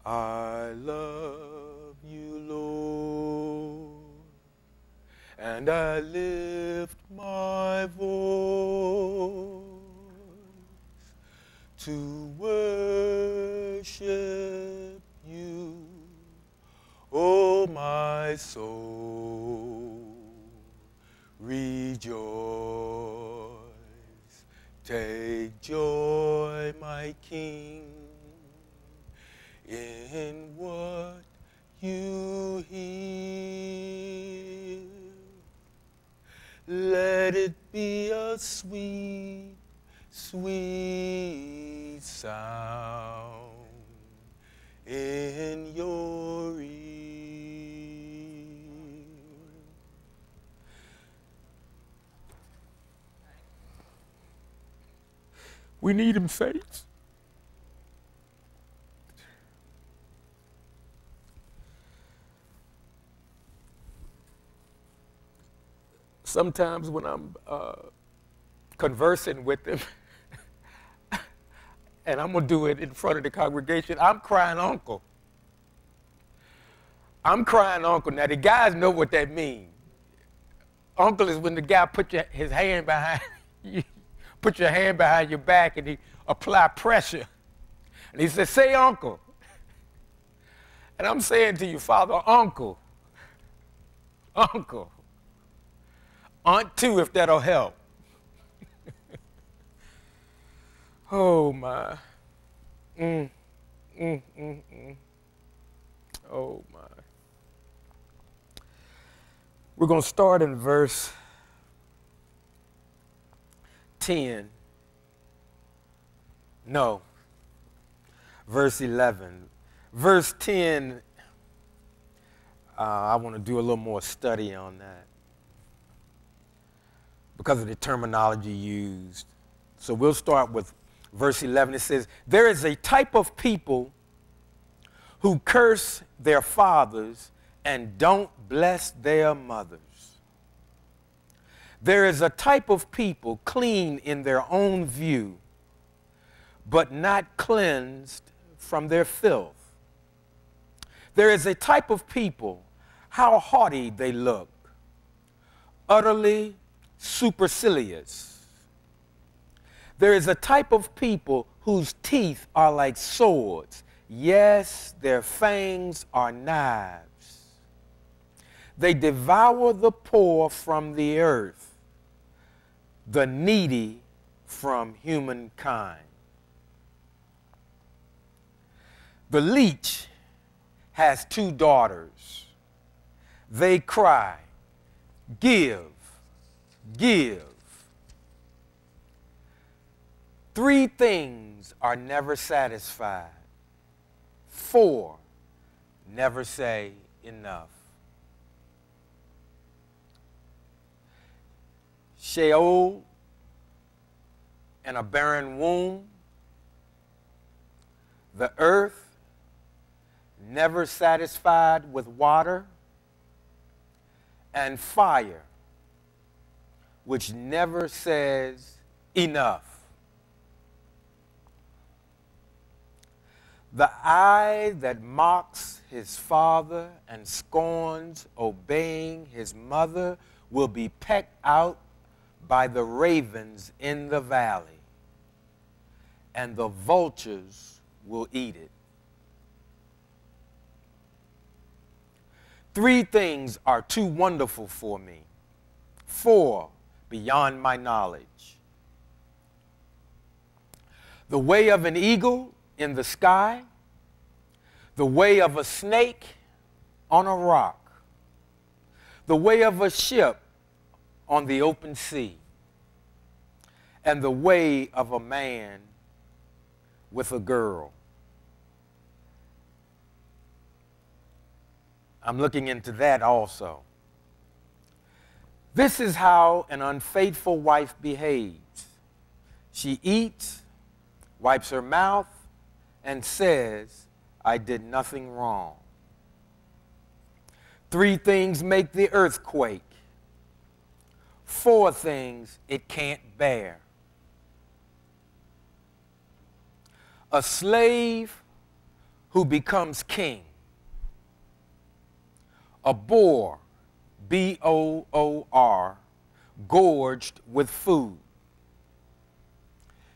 I love you, Lord, and I lift my voice to worship you, oh my soul, rejoice. Take joy, my King, in what you hear. Let it be a sweet, sweet sound in your ear. We need him, saints. Sometimes when I'm conversing with him, and I'm going to do it in front of the congregation, I'm crying uncle. I'm crying uncle. Now, the guys know what that means. Uncle is when the guy put his hand behind you, put your hand behind your back, and he apply pressure. And he says, say uncle. And I'm saying to you, Father, uncle, uncle, aunt too, if that'll help. Oh, my. Oh, my. We're going to start in verse 10. No, verse 11. Verse 10, I want to do a little more study on that because of the terminology used. So we'll start with verse 11. It says, there is a type of people who curse their fathers and don't bless their mothers. There is a type of people clean in their own view, but not cleansed from their filth. There is a type of people, how haughty they look, utterly supercilious. There is a type of people whose teeth are like swords. Yes, their fangs are knives. They devour the poor from the earth, the needy from humankind. The leech has two daughters. They cry, give, give. Three things are never satisfied. Four never say enough. Sheol and a barren womb. The earth never satisfied with water, and fire, which never says enough. The eye that mocks his father and scorns obeying his mother will be pecked out by the ravens in the valley, and the vultures will eat it. Three things are too wonderful for me. Four beyond my knowledge. The way of an eagle in the sky, the way of a snake on a rock, the way of a ship on the open sea, and the way of a man with a girl. I'm looking into that also. This is how an unfaithful wife behaves. She eats, wipes her mouth, and says, I did nothing wrong. Three things make the earth quake. Four things it can't bear. A slave who becomes king. A boor, B-O-O-R, gorged with food.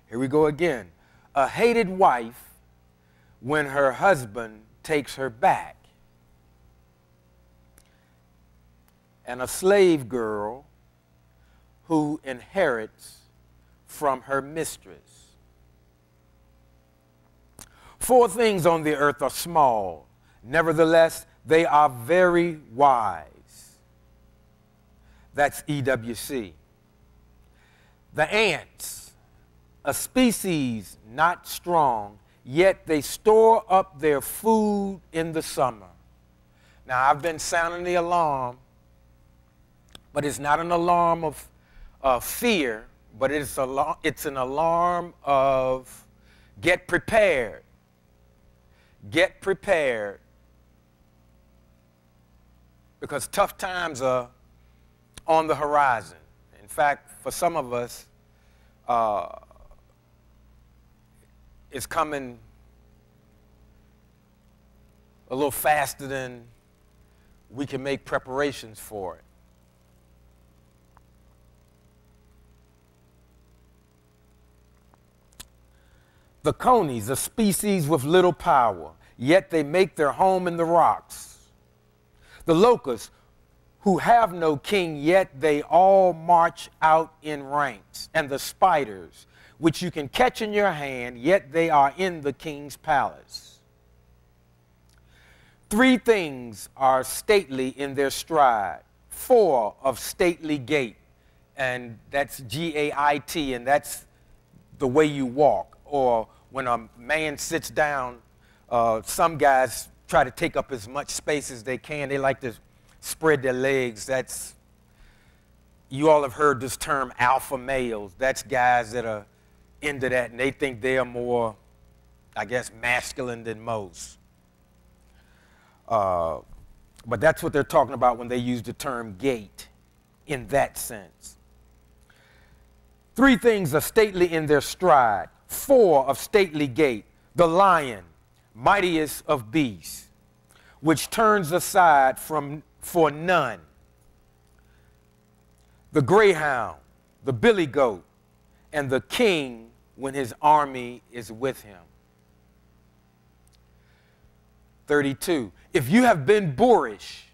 Here we go again. A hated wife when her husband takes her back. And a slave girl who inherits from her mistress. 4 things on the earth are small, nevertheless, they are very wise. That's EWC. The ants, a species not strong, yet they store up their food in the summer. Now, I've been sounding the alarm, but it's not an alarm of fear, but it's an alarm of get prepared. Get prepared. Because tough times are on the horizon. In fact, for some of us, it's coming a little faster than we can make preparations for it. The conies, a species with little power, yet they make their home in the rocks. The locusts, who have no king, yet they all march out in ranks. And the spiders, which you can catch in your hand, yet they are in the king's palace. 3 things are stately in their stride, 4 of stately gait, and that's G-A-I-T, and that's the way you walk. Or when a man sits down, some guys try to take up as much space as they can. They like to spread their legs. You all have heard this term, alpha males. That's guys that are into that, and they think they are more, I guess, masculine than most. But that's what they're talking about when they use the term gait in that sense. 3 things are stately in their stride, 4 of stately gait. The lion, mightiest of beasts, which turns aside for none. The greyhound, the billy goat, and the king when his army is with him. 32. If you have been boorish,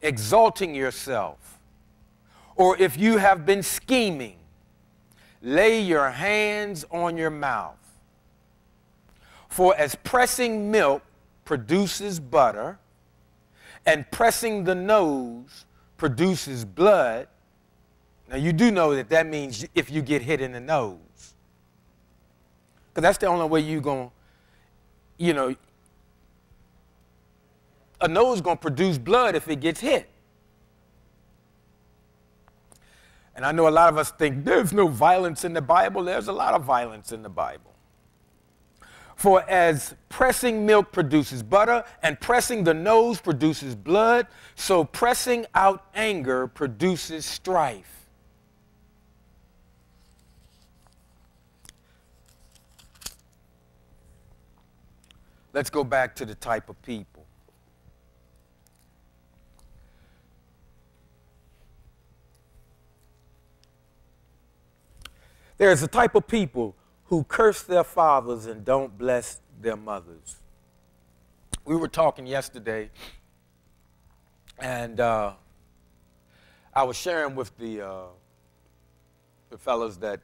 exalting yourself, or if you have been scheming, lay your hands on your mouth. For as pressing milk produces butter, and pressing the nose produces blood. Now, you do know that that means if you get hit in the nose. Because that's the only way you're going to, a nose is going to produce blood if it gets hit. And I know a lot of us think there's no violence in the Bible. There's a lot of violence in the Bible. For as pressing milk produces butter, and pressing the nose produces blood, so pressing out anger produces strife. Let's go back to the type of people. There's a type of people who curse their fathers and don't bless their mothers. We were talking yesterday, and I was sharing with the fellas that,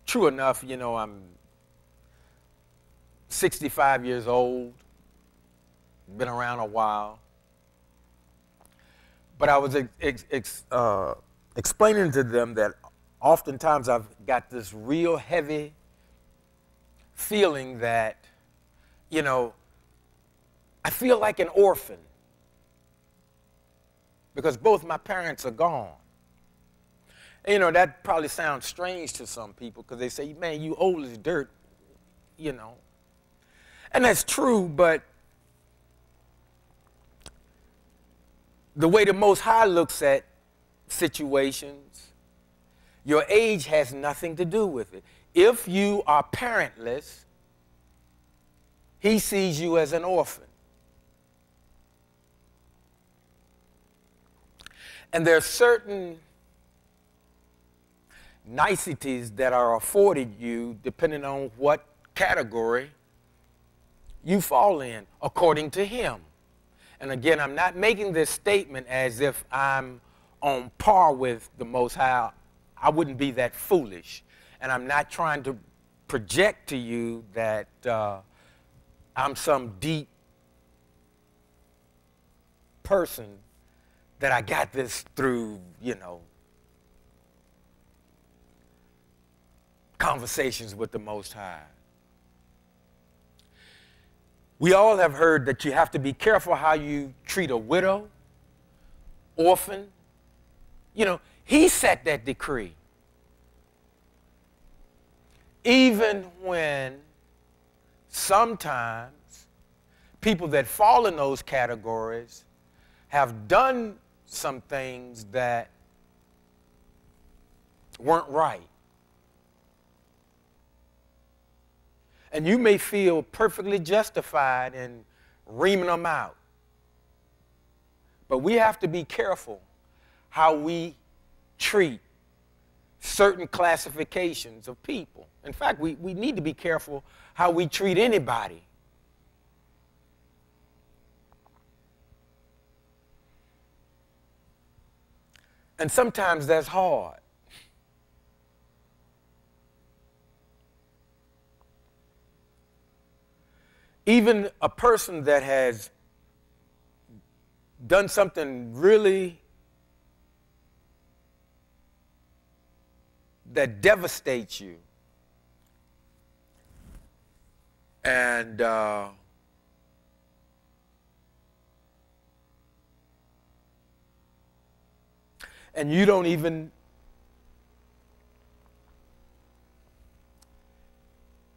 true enough, I'm 65 years old, been around a while, but I was explaining to them that oftentimes I've got this real heavy feeling that, I feel like an orphan because both my parents are gone. And, that probably sounds strange to some people because they say, man, you old as dirt, And that's true, but the way the Most High looks at situations, your age has nothing to do with it. If you are parentless, He sees you as an orphan. And there are certain niceties that are afforded you depending on what category you fall in, according to him. And again, I'm not making this statement as if I'm on par with the Most High. I wouldn't be that foolish. And I'm not trying to project to you that I'm some deep person, that I got this through, conversations with the Most High. We all have heard that you have to be careful how you treat a widow, orphan. He set that decree. Even when sometimes people that fall in those categories have done some things that weren't right. And you may feel perfectly justified in reaming them out. But we have to be careful how we treat certain classifications of people. In fact, we need to be careful how we treat anybody. And sometimes that's hard. Even a person that has done something really that devastates you, and you don't even,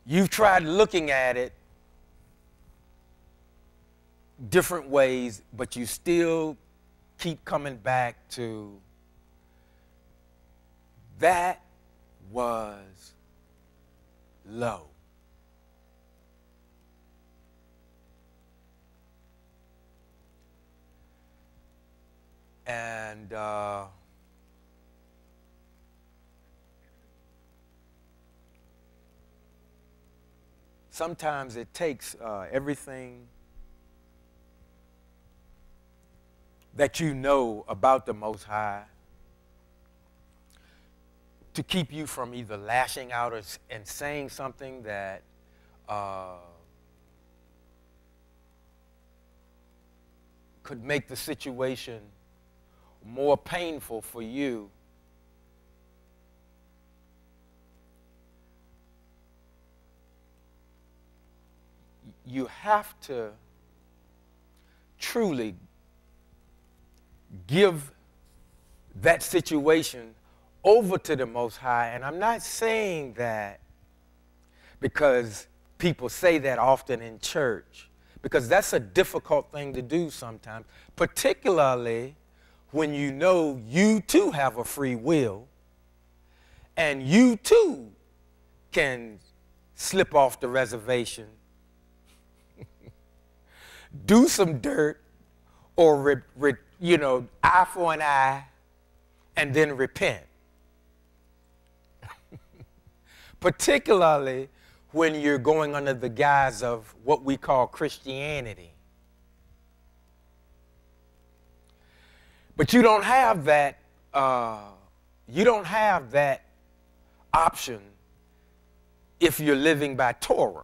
you've tried looking at it different ways, but you still keep coming back to that was low. And sometimes it takes everything that you know about the Most High to keep you from either lashing out and saying something that could make the situation more painful for you. You have to truly give that situation over to the Most High. And I'm not saying that because people say that often in church, because that's a difficult thing to do sometimes, particularly when you know you too have a free will and you too can slip off the reservation, do some dirt, or eye for an eye, and then repent. Particularly when you're going under the guise of what we call Christianity. But you don't have that. You don't have that option if you're living by Torah.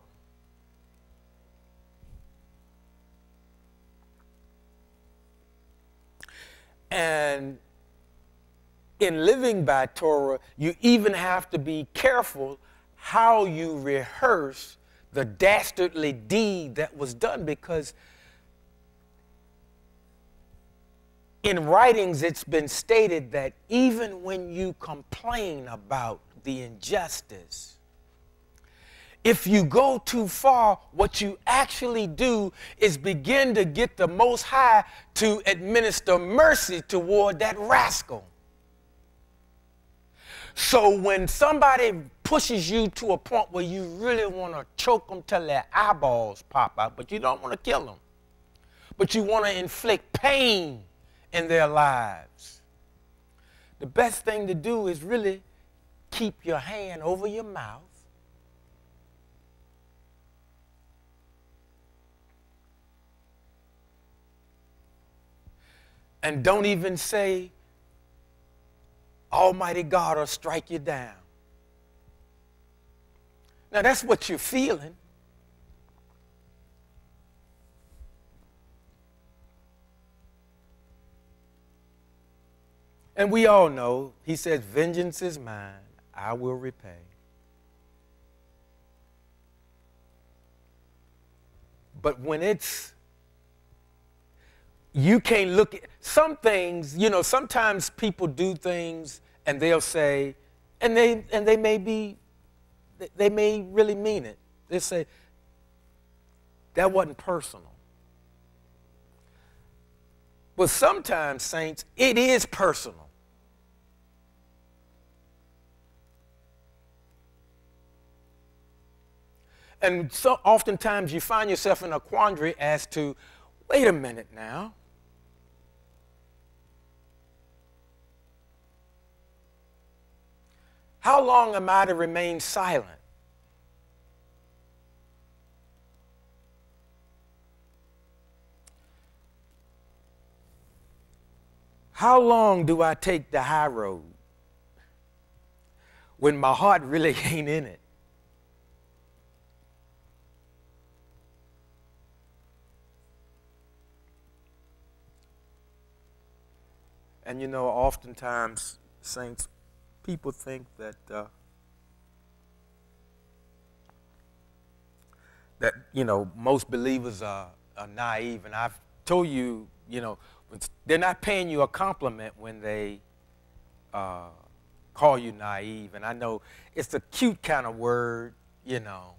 And in living by Torah, you even have to be careful how you rehearse the dastardly deed that was done, because in writings it's been stated that even when you complain about the injustice, if you go too far, what you actually do is begin to get the Most High to administer mercy toward that rascal. So when somebody pushes you to a point where you really want to choke them till their eyeballs pop out, but you don't want to kill them. But you want to inflict pain in their lives. The best thing to do is really keep your hand over your mouth and don't even say, Almighty God will strike you down. Now that's what you're feeling. And we all know, he says, vengeance is mine, I will repay. But when it's, you can't look at, some things, you know, sometimes people do things and they'll say, and they may really mean it. They say, that wasn't personal. But sometimes, saints, it is personal. And so oftentimes you find yourself in a quandary as to, wait a minute now. How long am I to remain silent? How long do I take the high road when my heart really ain't in it? And you know, oftentimes, saints, people think that you know, most believers are naive, and I've told you, you know, they're not paying you a compliment when they call you naive. And I know it's a cute kind of word, you know,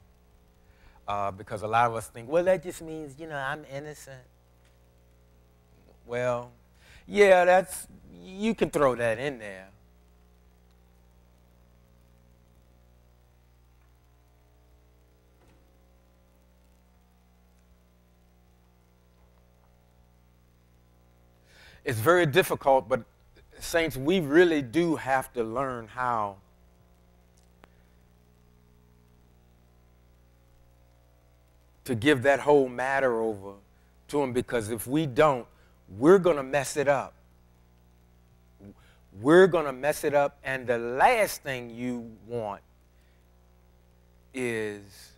because a lot of us think, well, that just means, you know, I'm innocent. Well, yeah, you can throw that in there. It's very difficult, but saints, we really do have to learn how to give that whole matter over to him, because if we don't, we're going to mess it up. We're going to mess it up, and the last thing you want is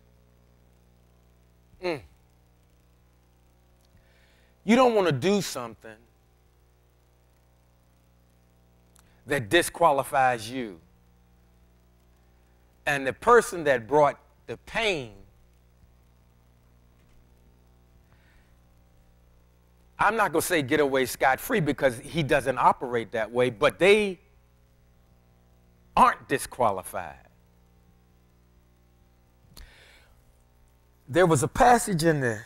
you don't want to do something that disqualifies you. And the person that brought the pain, I'm not going to say get away scot-free because he doesn't operate that way, but they aren't disqualified. There was a passage in the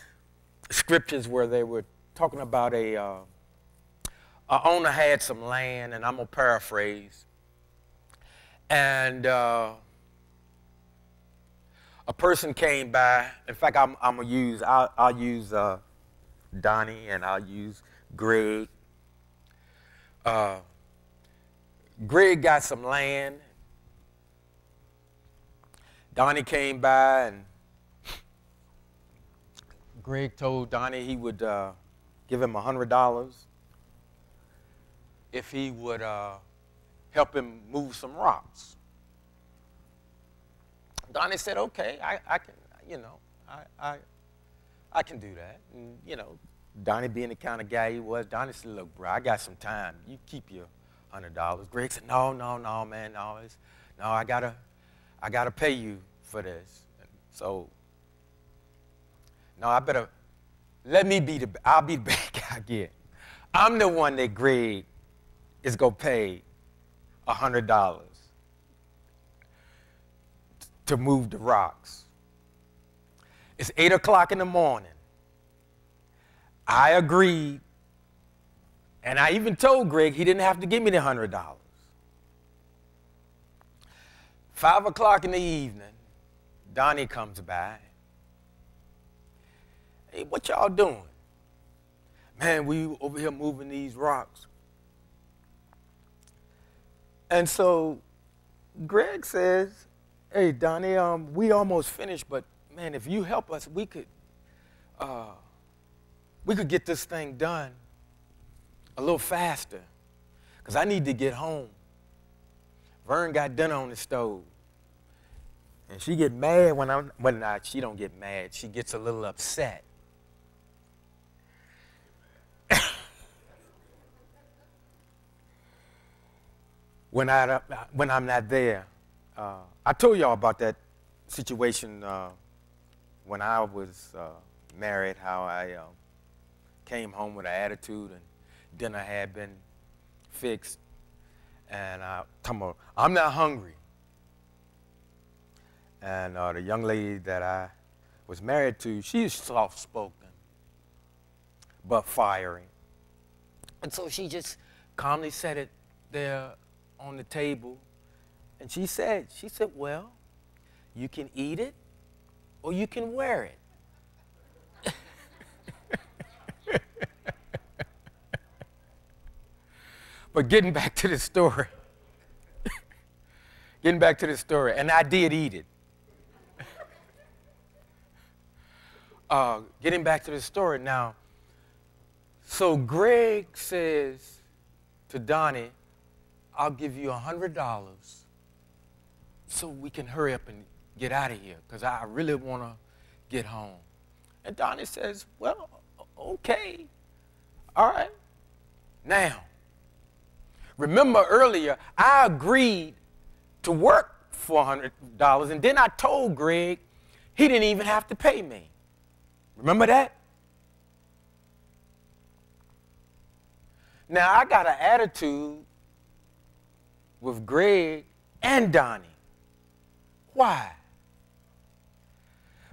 scriptures where they were talking about a owner had some land, and I'm going to paraphrase, and a person came by. In fact, I'll use Donnie, and I'll use Greg. Greg got some land. Donnie came by, and Greg told Donnie he would give him $100 if he would help him move some rocks. Donnie said, okay, I can, you know, I can do that. And, you know, Donnie being the kind of guy he was, Donnie said, look, bro, I got some time. You keep your $100. Greg said, no, man, no, I gotta pay you for this. And so, no, I better, I'll be the bad guy again. I'm the one that Greg is going to pay $100 to move the rocks. It's 8 o'clock in the morning. I agreed, and I even told Greg he didn't have to give me the $100. 5 o'clock in the evening, Donnie comes by. Hey, what y'all doing? Man, we over here moving these rocks. And so Greg says, hey, Donnie, we almost finished, but man, if you help us, we could get this thing done a little faster, because I need to get home. Vern got dinner on the stove. And she get mad she don't get mad. She gets a little upset. when I'm not there. I told y'all about that situation when I was married, how I came home with an attitude and dinner had been fixed. And I'm not hungry. And the young lady that I was married to, she's soft-spoken, but fiery. And so she just calmly set it there on the table. And she said, well, you can eat it or you can wear it. But getting back to the story, and I did eat it. Getting back to the story now, so Greg says to Donnie, I'll give you $100 so we can hurry up and get out of here, because I really want to get home. And Donnie says, well, okay, all right. Now, remember earlier, I agreed to work for $100, and then I told Greg he didn't even have to pay me. Remember that? Now, I got an attitude with Greg and Donnie. Why?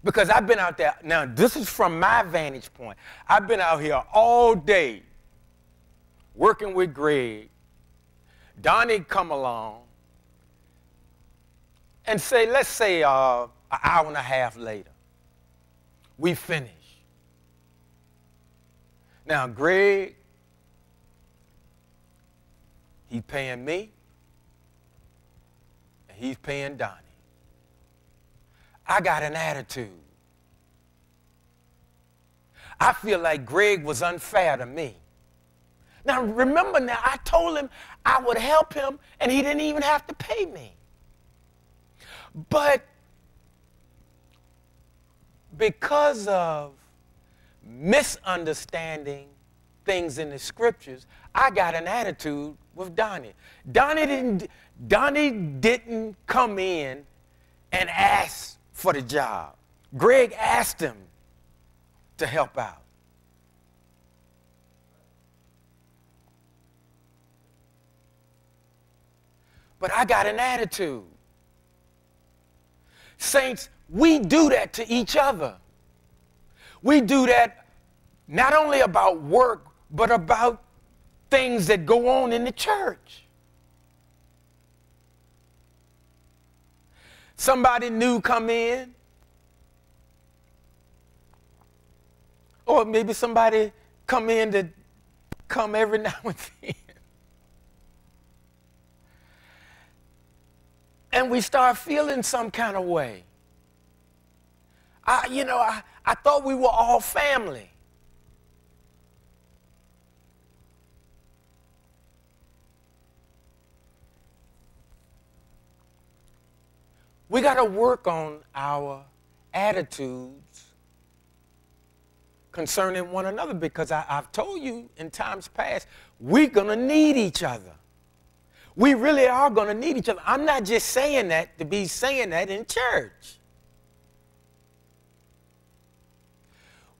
Because I've been out there. Now, this is from my vantage point. I've been out here all day working with Greg. Donnie come along and say, let's say an hour and a half later, we finish. Now, Greg, he's paying me, and he's paying Donnie. I got an attitude. I feel like Greg was unfair to me. Now, remember now, I told him I would help him, and he didn't even have to pay me. But because of misunderstanding things in the scriptures, I got an attitude with Donnie. Donnie didn't come in and ask for the job. Greg asked him to help out. But I got an attitude. Saints, we do that to each other. We do that not only about work, but about things that go on in the church. Somebody new come in, or maybe somebody come in to come every now and then. And we start feeling some kind of way. I thought we were all family. We got to work on our attitudes concerning one another, because I've told you in times past, we're going to need each other. We really are going to need each other. I'm not just saying that to be saying that in church.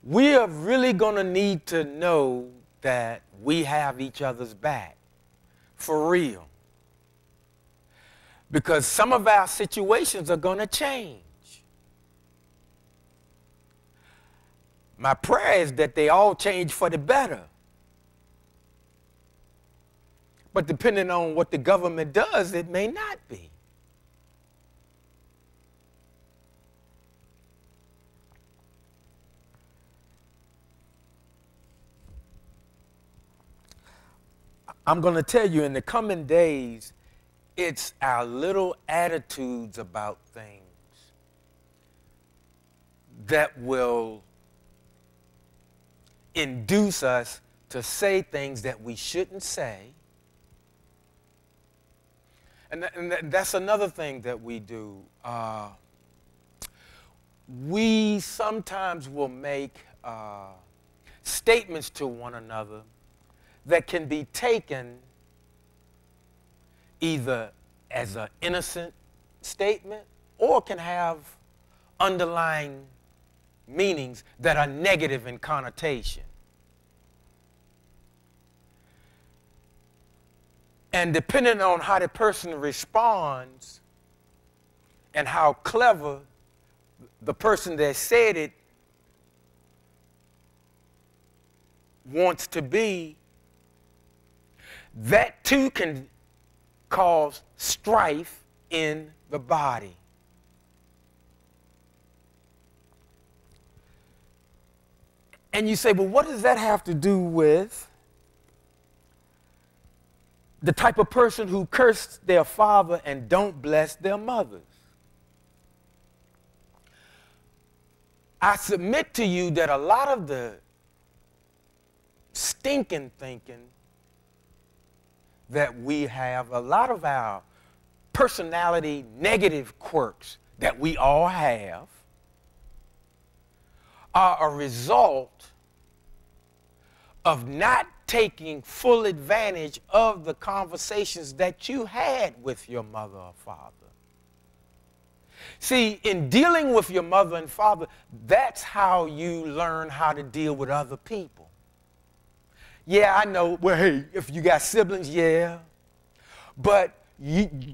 We are really going to need to know that we have each other's back, for real. Because some of our situations are going to change. My prayer is that they all change for the better. But depending on what the government does, it may not be. I'm going to tell you in the coming days, it's our little attitudes about things that will induce us to say things that we shouldn't say. And that's another thing that we do. We sometimes will make statements to one another that can be taken either as an innocent statement or can have underlying meanings that are negative in connotation. And depending on how the person responds and how clever the person that said it wants to be, that too can cause strife in the body. And you say, well, what does that have to do with the type of person who cursed their father and don't bless their mothers? I submit to you that a lot of the stinking thinking that we have, a lot of our personality negative quirks that we all have, are a result of not taking full advantage of the conversations that you had with your mother or father. See, in dealing with your mother and father, that's how you learn how to deal with other people. Yeah, I know, well, hey, if you got siblings, yeah. But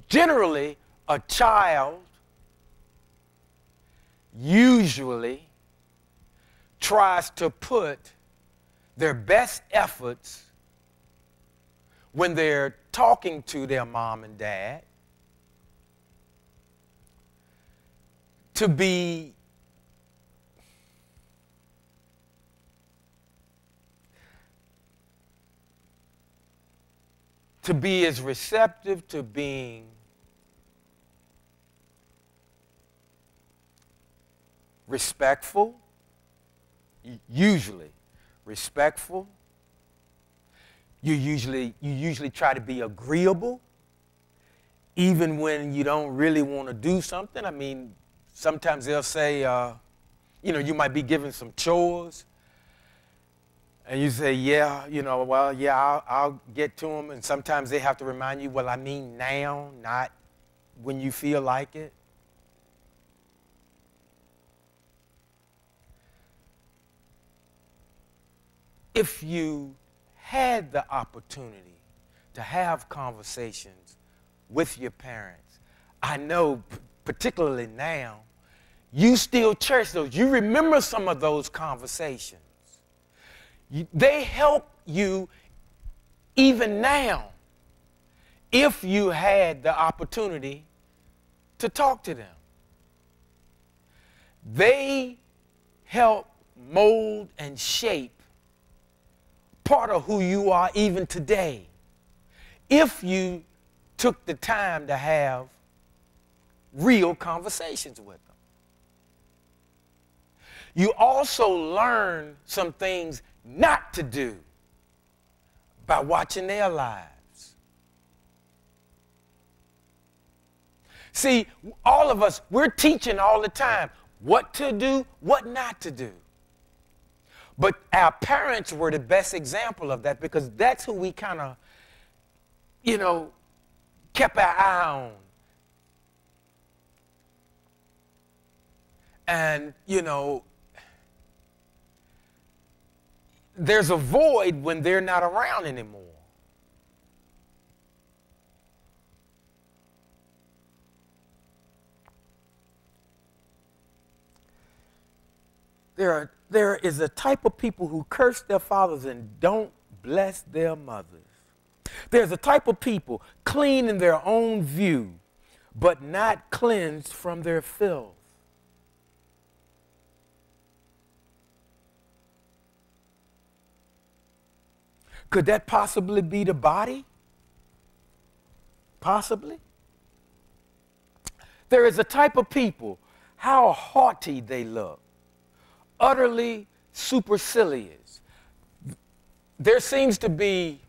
generally, a child usually tries to put their best efforts when they're talking to their mom and dad to be as receptive to being respectful, usually respectful. You usually try to be agreeable, even when you don't really want to do something. I mean, sometimes they'll say, you might be given some chores, and you say, yeah, well, yeah, I'll get to them. And sometimes they have to remind you, well, I mean now, not when you feel like it. If you had the opportunity to have conversations with your parents, I know particularly now, you still cherish those. You remember some of those conversations. They help you even now if you had the opportunity to talk to them. They help mold and shape part of who you are even today if you took the time to have real conversations with them. You also learn some things not to do by watching their lives. See, all of us, we're teaching all the time what to do, what not to do. But our parents were the best example of that because that's who we kind of, kept our eye on. And, there's a void when they're not around anymore. There is a type of people who curse their fathers and don't bless their mothers. There's a type of people clean in their own view, but not cleansed from their filth. Could that possibly be the body? Possibly. There is a type of people, how haughty they look, utterly supercilious. There seems to be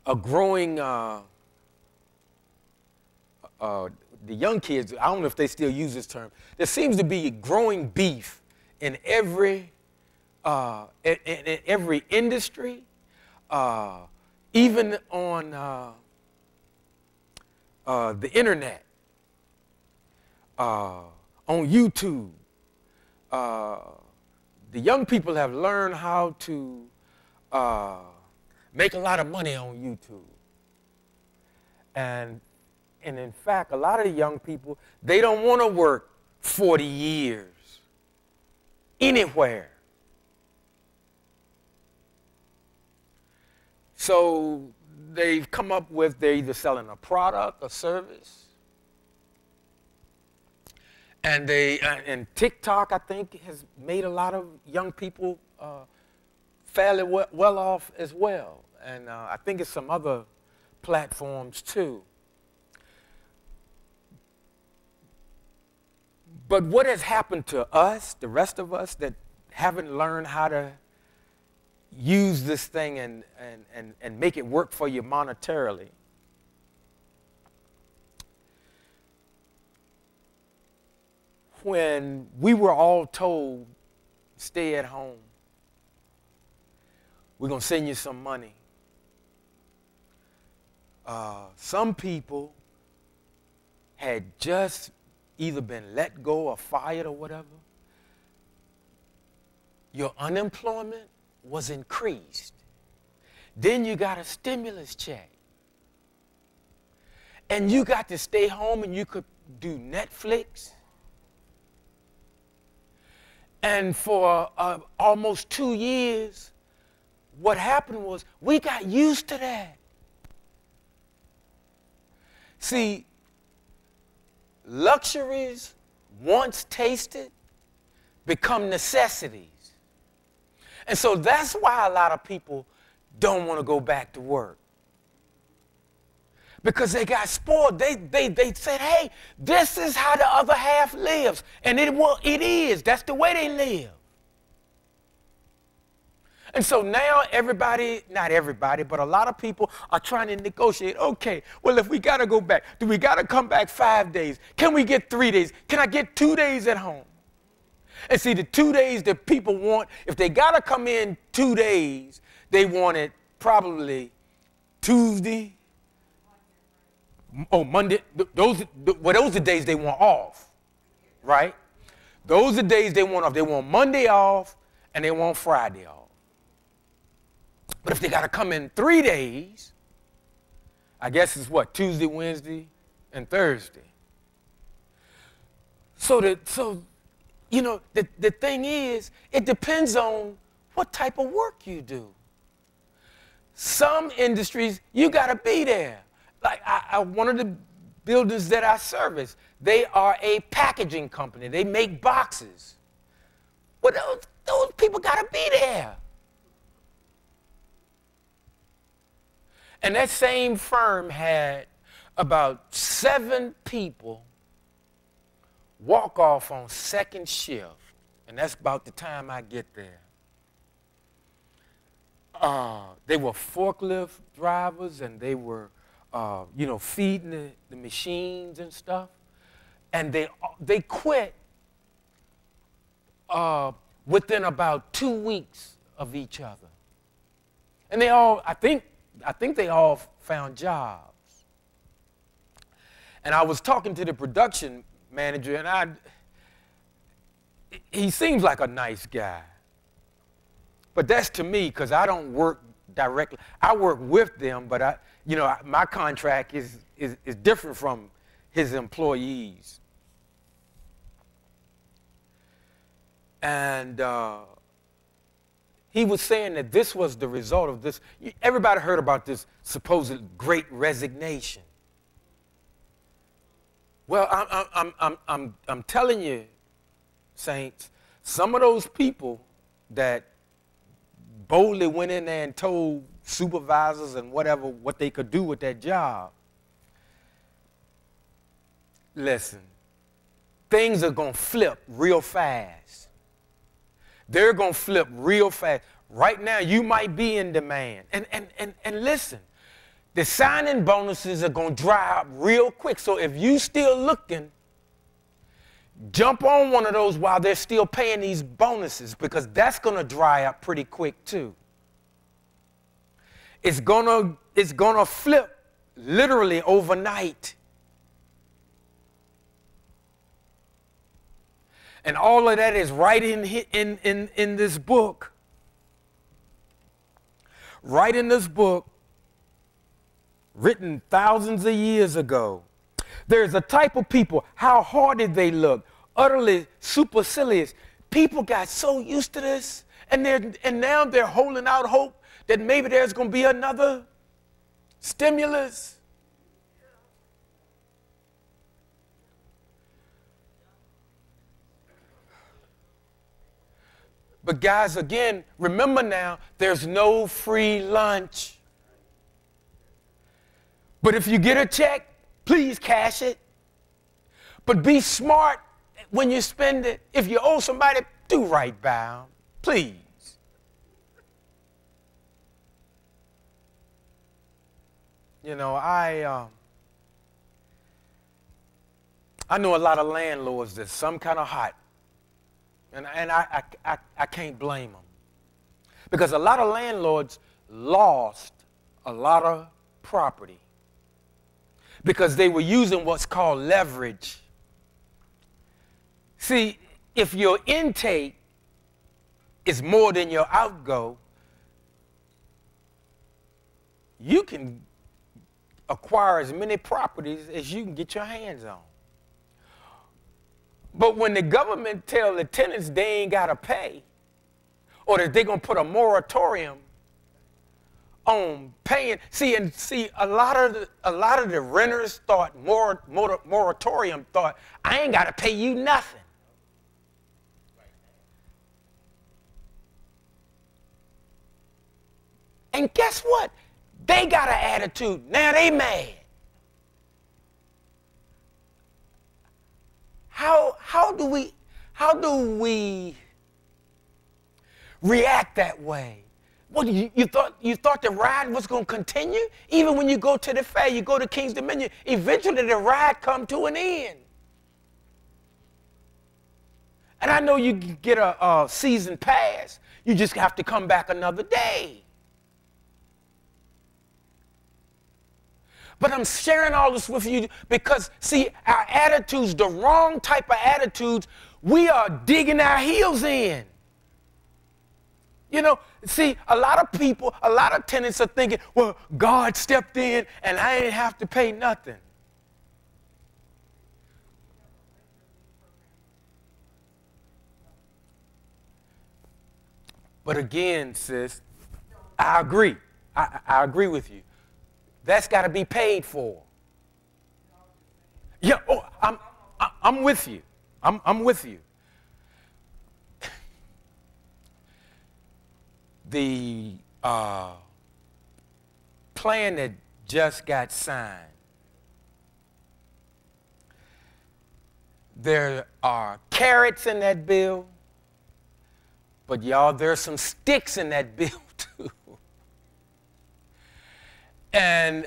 a growing, the young kids, I don't know if they still use this term, there seems to be growing beef in every industry, even on the internet, on YouTube. The young people have learned how to make a lot of money on YouTube. And in fact, a lot of the young people, they don't want to work 40 years anywhere. So they've come up with, they're either selling a product or service. And and TikTok, I think, has made a lot of young people fairly well off as well. And I think it's some other platforms too. But what has happened to us, the rest of us that haven't learned how to use this thing and make it work for you monetarily? When we were all told, stay at home, we're going to send you some money. Some people had just either been let go or fired or whatever. Your unemployment was increased. Then you got a stimulus check. And you got to stay home and you could do Netflix. And for almost 2 years, what happened was we got used to that. See, luxuries once tasted become necessities. And so that's why a lot of people don't want to go back to work. Because they got spoiled. They said, hey, this is how the other half lives. And it is. That's the way they live. And so now everybody, not everybody, but a lot of people are trying to negotiate. Okay, well, if we got to go back, do we got to come back 5 days? Can we get 3 days? Can I get 2 days at home? And see, the 2 days that people want, if they got to come in 2 days, they want it probably Tuesday, Monday. Those are the days they want off, right? Those are the days they want off. They want Monday off and they want Friday off. But if they got to come in 3 days, I guess it's what, Tuesday, Wednesday, and Thursday. So you know, the thing is, it depends on what type of work you do. Some industries, you got to be there. Like one of the buildings that I service, they are a packaging company. They make boxes. Well, those people got to be there. And that same firm had about 7 people walk off on second shift, and that's about the time I get there. They were forklift drivers, and they were, feeding the machines and stuff. And they quit within about 2 weeks of each other. And they all, I think they all found jobs. And I was talking to the production manager, and he seems like a nice guy. But that's to me, because I don't work directly. I work with them, but my contract is different from his employees. And he was saying that this was the result of this. Everybody heard about this supposed great resignation. Well, I'm telling you, saints, some of those people that boldly went in there and told supervisors and whatever what they could do with that job. Listen, things are going to flip real fast. They're going to flip real fast. Right now, you might be in demand. And listen, the signing bonuses are going to dry up real quick. So if you still looking, jump on one of those while they're still paying these bonuses, because that's going to dry up pretty quick too. It's going to flip literally overnight. And all of that is right in this book. Right in this book, written thousands of years ago. There's a type of people, how hard did they look? Utterly supercilious. People got so used to this, and now they're holding out hope that maybe there's going to be another stimulus. But guys, again, remember now, there's no free lunch. But if you get a check, please cash it. But be smart when you spend it. If you owe somebody, do right by them, please. You know, I know a lot of landlords that's some kind of hot. And I can't blame them. Because a lot of landlords lost a lot of property because they were using what's called leverage. See, if your intake is more than your outgo, you can acquire as many properties as you can get your hands on. But when the government tell the tenants they ain't got to pay, or that they're going to put a moratorium on paying, see, a lot of the renters thought, moratorium thought, I ain't got to pay you nothing. And guess what? They got an attitude. Now they mad. How do we react that way? What, you thought the ride was going to continue? Even when you go to the fair, you go to King's Dominion, eventually the ride come to an end. And I know you get a season pass. You just have to come back another day. But I'm sharing all this with you because, see, our attitudes, the wrong type of attitudes, we are digging our heels in. You know, see, a lot of people, a lot of tenants are thinking, well, God stepped in and I ain't have to pay nothing. But again, sis, I agree. I agree with you. That's got to be paid for. Yeah, oh, I'm with you. I'm with you. The plan that just got signed, there are carrots in that bill, but y'all, there's some sticks in that bill too. And,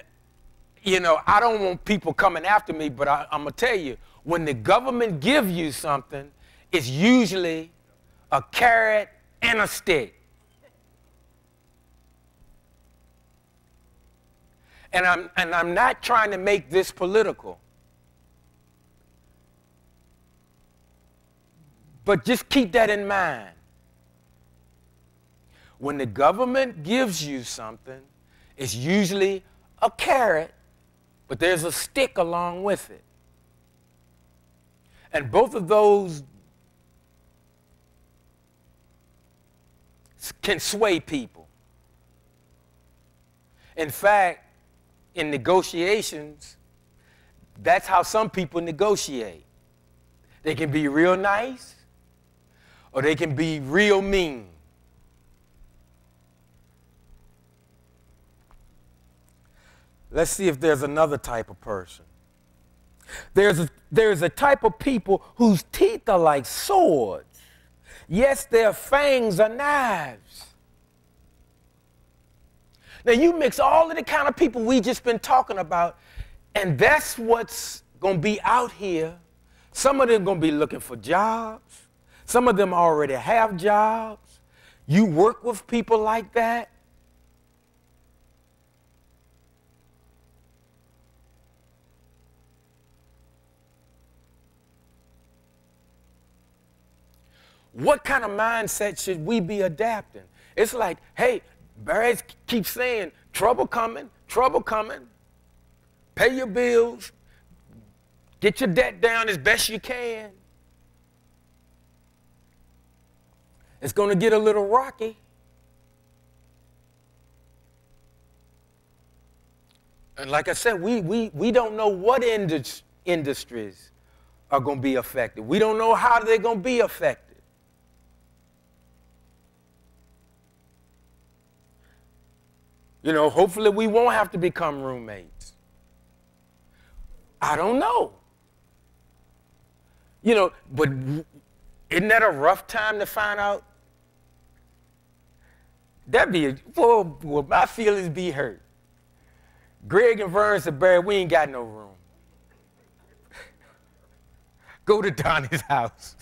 you know, I don't want people coming after me, but I'm going to tell you, when the government gives you something, it's usually a carrot and a stick. And I'm not trying to make this political. But just keep that in mind. When the government gives you something, it's usually a carrot, but there's a stick along with it. And both of those can sway people. In fact, in negotiations, that's how some people negotiate. They can be real nice, or they can be real mean. Let's see if there's another type of person. There's a type of people whose teeth are like swords. Yes, their fangs are knives. Now you mix all of the kind of people we just been talking about, and that's what's going to be out here. Some of them going to be looking for jobs. Some of them already have jobs. You work with people like that. What kind of mindset should we be adapting? It's like, hey, Barry keeps saying, trouble coming, trouble coming. Pay your bills. Get your debt down as best you can. It's going to get a little rocky. And like I said, we don't know what industries are going to be affected. We don't know how they're going to be affected. You know, hopefully we won't have to become roommates. I don't know. You know, but isn't that a rough time to find out? That'd be, well, my feelings be hurt. Greg and Vern said, Barry, we ain't got no room. Go to Donnie's house.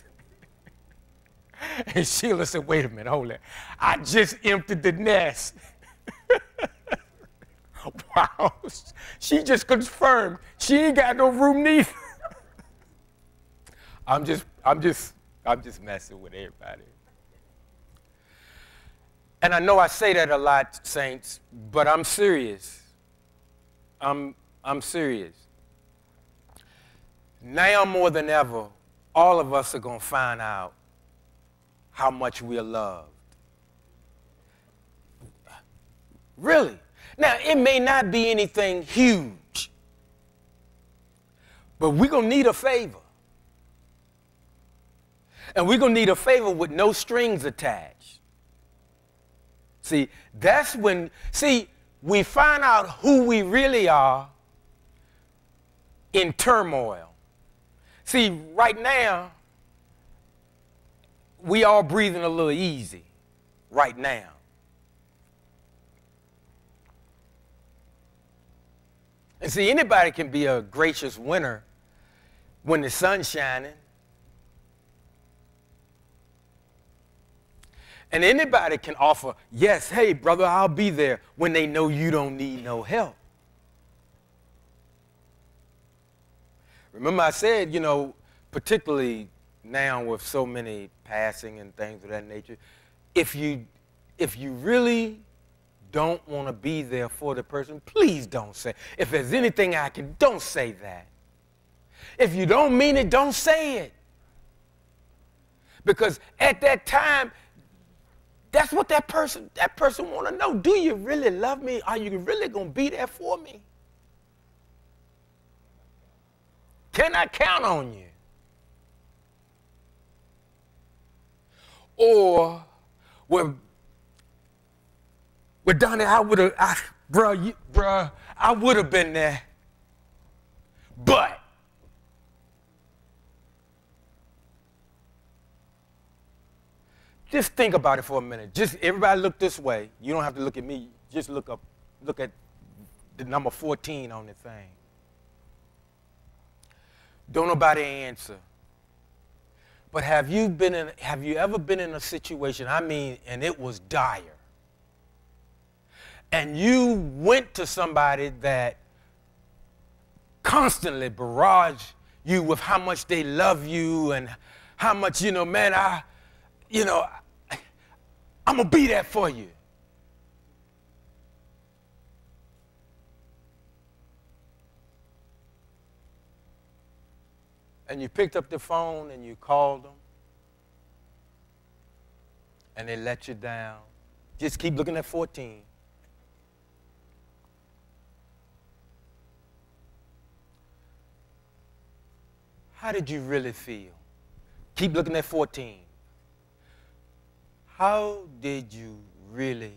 And Sheila said, wait a minute, hold it. I just emptied the nest. Wow, she just confirmed she ain't got no room neither. I'm just messing with everybody. And I know I say that a lot, saints, but I'm serious. I'm serious. Now more than ever, all of us are going to find out how much we're loved. Really. Now, it may not be anything huge, but we're going to need a favor. And we're going to need a favor with no strings attached. See, that's when, we find out who we really are in turmoil. See, right now, we all breathing a little easy right now. And see, anybody can be a gracious winner when the sun's shining. And anybody can offer, yes, hey, brother, I'll be there when they know you don't need no help. Remember I said, you know, particularly now with so many passing and things of that nature, if you really don't want to be there for the person, please don't say. If there's anything I can, don't say that. If you don't mean it, don't say it. Because at that time, that's what that person want to know. Do you really love me? Are you really going to be there for me? Can I count on you? Or, well, Donnie, I would have, I would have been there. But. Just think about it for a minute. Just everybody look this way. You don't have to look at me. Just look at the number 14 on the thing. Don't nobody answer. But have you ever been in a situation, and it was dire, and you went to somebody that constantly barrage you with how much they love you and how much, man, I'm going to be there for you. And you picked up the phone and you called them, and they let you down. Just keep looking at 14. How did you really feel? Keep looking at 14. How did you really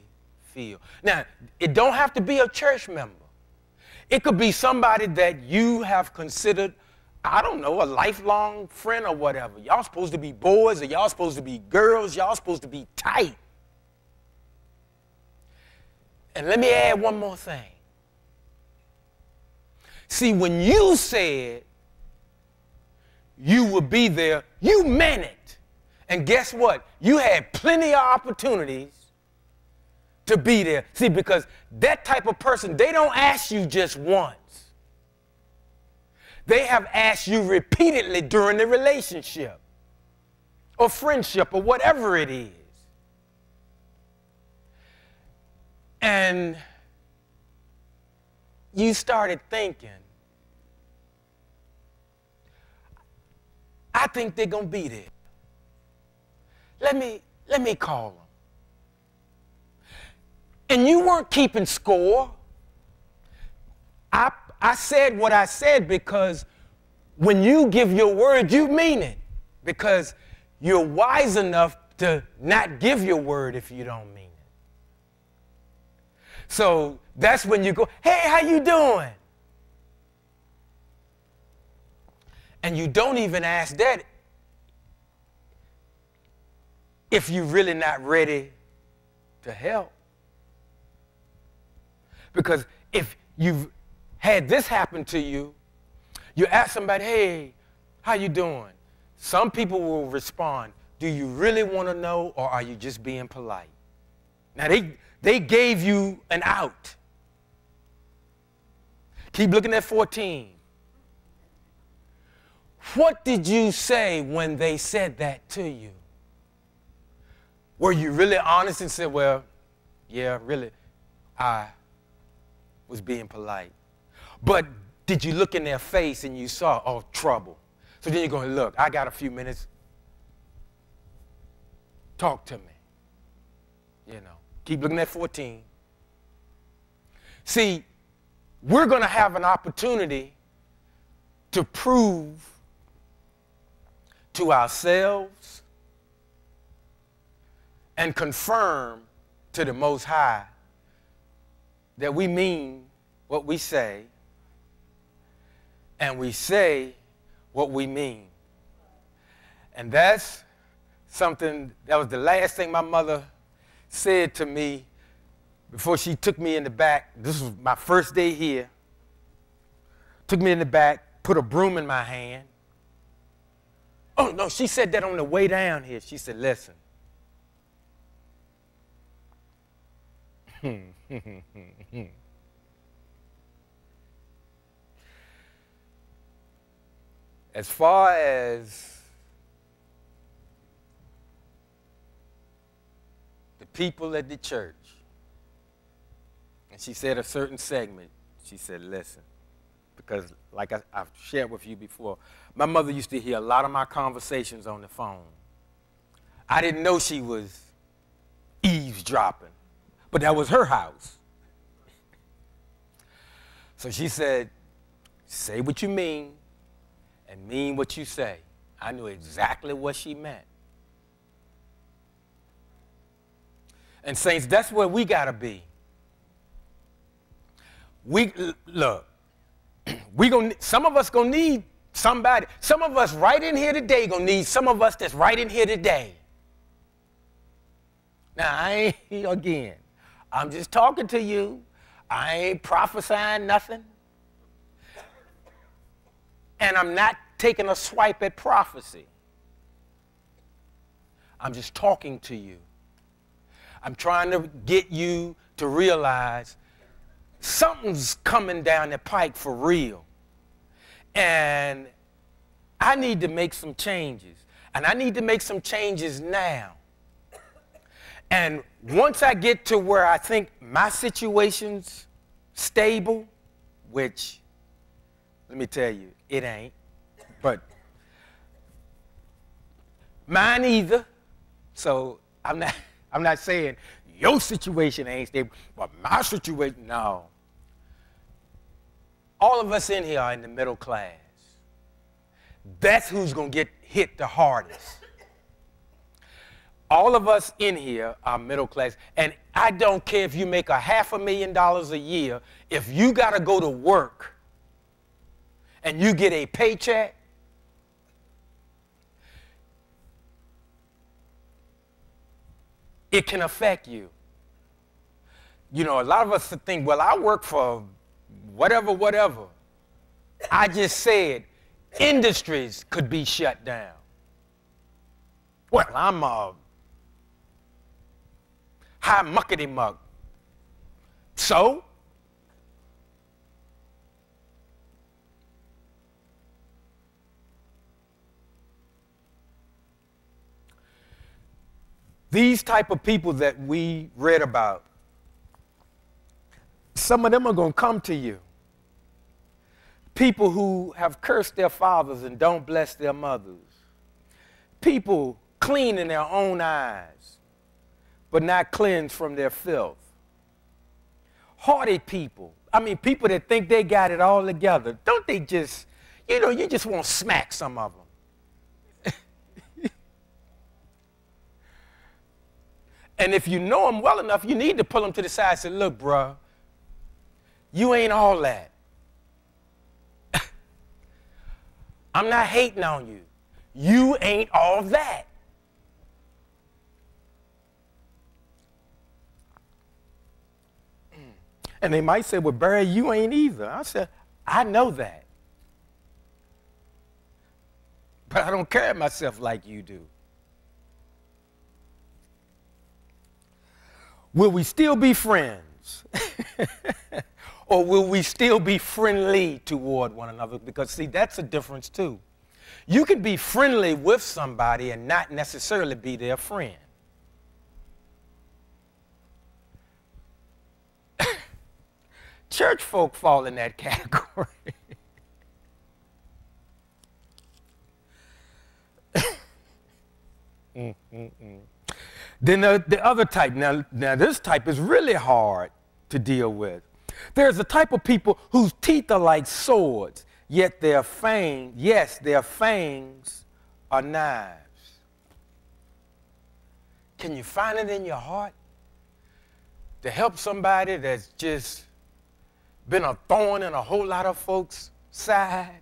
feel? Now, it don't have to be a church member. It could be somebody that you have considered, I don't know, a lifelong friend or whatever. Y'all supposed to be boys, or y'all supposed to be girls, y'all supposed to be tight. And let me add one more thing. See, when you said you would be there, you meant it. And guess what? You had plenty of opportunities to be there. See, because that type of person, they don't ask you just once. They have asked you repeatedly during the relationship or friendship or whatever it is. And you started thinking, I think they're going to be there. Let me call them. And you weren't keeping score. I said what I said because when you give your word, you mean it. Because you're wise enough to not give your word if you don't mean it. So that's when you go, hey, how you doing? And you don't even ask that if you're really not ready to help. Because if you've had this happen to you, you ask somebody, hey, how you doing? Some people will respond, do you really want to know, or are you just being polite? Now, they gave you an out. Keep looking at 14. What did you say when they said that to you? Were you really honest and said, well, yeah, really, I was being polite? But did you look in their face and you saw, oh, trouble? So then you're going, look, I got a few minutes. Talk to me. You know, keep looking at 14. See, we're going to have an opportunity to prove to ourselves and confirm to the Most High that we mean what we say, and we say what we mean. And that's something, that was the last thing my mother said to me before she took me in the back. This was my first day here. Took me in the back, put a broom in my hand. Oh, no, she said that on the way down here. She said, listen. As far as the people at the church, and she said a certain segment, she said, listen, because like I've shared with you before, my mother used to hear a lot of my conversations on the phone. I didn't know she was eavesdropping, but that was her house. So she said, say what you mean and mean what you say. I knew exactly what she meant. And saints, that's where we got to be. Look, some of us going to need somebody. Some of us right in here today going to need some of us that's right in here today. Now, I'm just talking to you. I ain't prophesying nothing. And I'm not taking a swipe at prophecy. I'm just talking to you. I'm trying to get you to realize something's coming down the pike for real. And I need to make some changes. And I need to make some changes now. And once I get to where I think my situation's stable, which, let me tell you, it ain't, but mine either. So I'm not saying your situation ain't stable, but my situation, no. All of us in here are in the middle class. That's who's going to get hit the hardest. All of us in here are middle class, and I don't care if you make $500,000 a year, if you got to go to work and you get a paycheck, it can affect you. You know, a lot of us think, well, I work for whatever. I just said industries could be shut down. Well, I'm a high muckety muck. So? These type of people that we read about, some of them are going to come to you. People who have cursed their fathers and don't bless their mothers. People clean in their own eyes, but not cleansed from their filth. Haughty people. I mean, people that think they got it all together. Don't they just, you just want to smack some of them. And if you know them well enough, you need to pull them to the side and say, look, bruh, you ain't all that. I'm not hating on you. You ain't all that. And they might say, well, Barry, you ain't either. I said, I know that. But I don't carry myself like you do. Will we still be friends? Or will we still be friendly toward one another? Because, see, that's a difference, too. You can be friendly with somebody and not necessarily be their friend. Church folk fall in that category. Then the other type, now this type is really hard to deal with. There's a type of people whose teeth are like swords, yet their fangs are knives. Can you find it in your heart to help somebody that's just been a thorn in a whole lot of folks' side?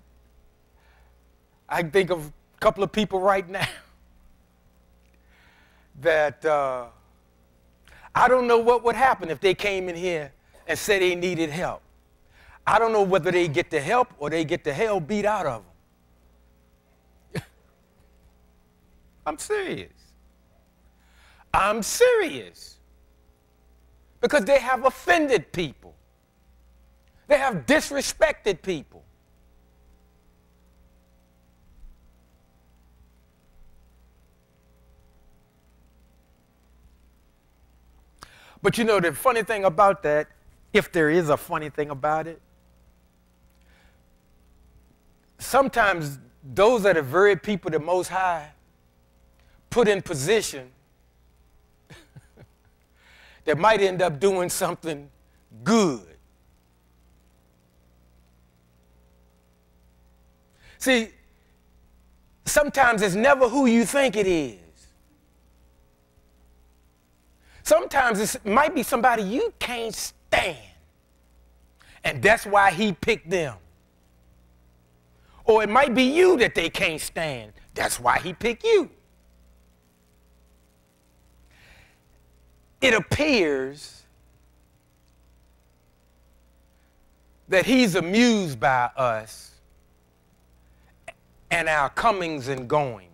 I can think of a couple of people right now that I don't know what would happen if they came in here and said they needed help. I don't know whether they get the help or they get the hell beat out of them. I'm serious. I'm serious. Because they have offended people. They have disrespected people. But you know, the funny thing about that, if there is a funny thing about it, sometimes those are the very people the Most High put in position that might end up doing something good. See, sometimes it's never who you think it is. Sometimes it might be somebody you can't stand, and that's why he picked them. Or it might be you that they can't stand. That's why he picked you. It appears that he's amused by us and our comings and goings.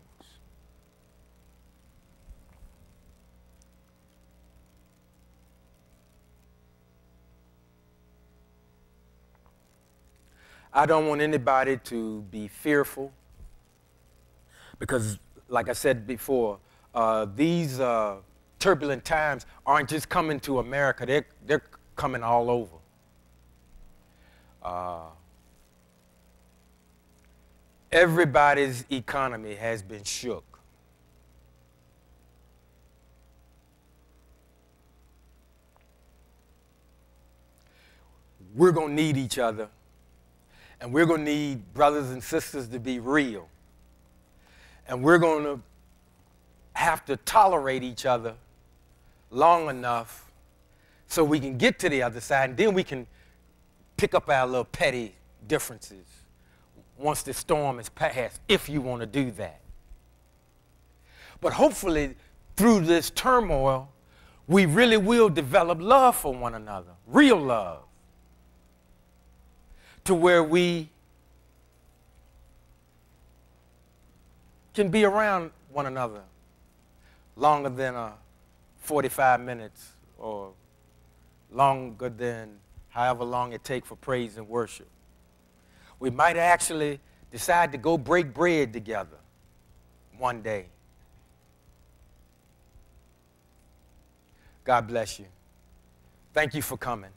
I don't want anybody to be fearful because, like I said before, these turbulent times aren't just coming to America. They're coming all over. Everybody's economy has been shook. We're going to need each other. And we're going to need brothers and sisters to be real. And we're going to have to tolerate each other long enough so we can get to the other side, and then we can pick up our little petty differences once the storm is past, if you want to do that. But hopefully, through this turmoil, we really will develop love for one another, real love, to where we can be around one another longer than 45 minutes or longer than however long it takes for praise and worship. We might actually decide to go break bread together one day. God bless you. Thank you for coming.